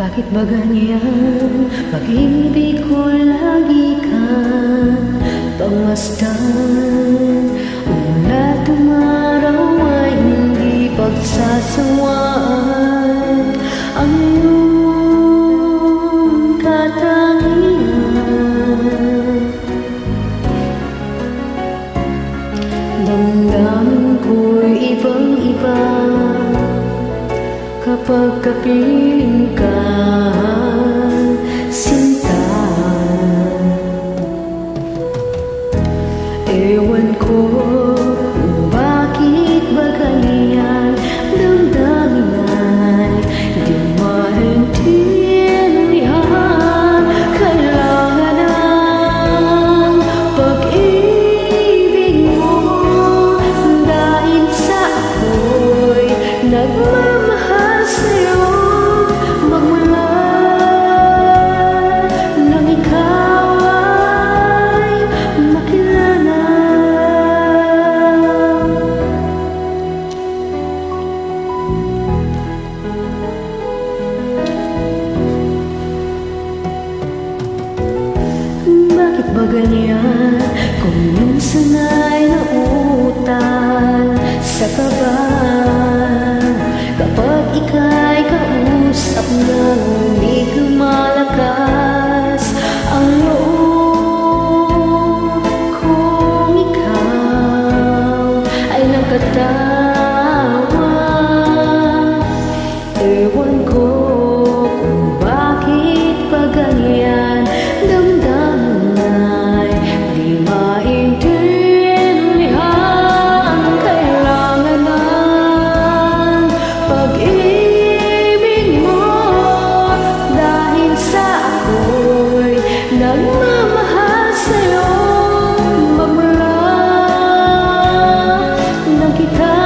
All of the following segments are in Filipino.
Bakit ba ganyan? Pag-ibig ko lagi kang pagmasdan. Umulat umaraw ay hindi pagsasawaan. Ang iyong katangian, damdamin ko'y ibang-iba kapag kapiling ka, sinta. Ewan ko kung bakit ba ganyan, damdamin ay di maintindihan. Kailangan ng pag-ibig mo dahil sa ako'y nagmamahal sa'yo. Magmula nang ikaw ay makilala. Bakit ba ganyan? Kung minsan ay nauutal sa kaba, kapag ika'y kausap ng medyo malakas ang loob kong ikaw ay nakatawa. Ewan ko kung bakit pa ganyan, damdamin ay di maintindihan. Kailangan ng pag-ibig mo dahil sa ako'y nagmamahal sa'yo. Magmula nang kita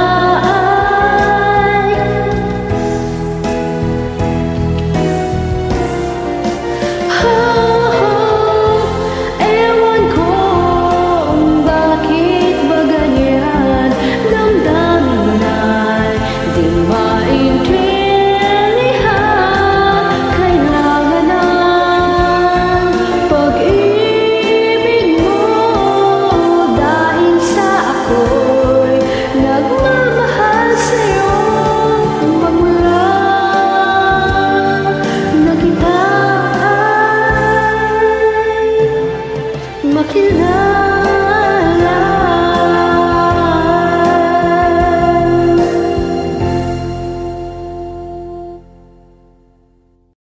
ewan ko kung bakit ba ganyan, damdamin ay di maintindihan. Kailangan ng pag-ibig mo dahil sa ako'y nagmamahal sa'yo. Magmula na kita makilala.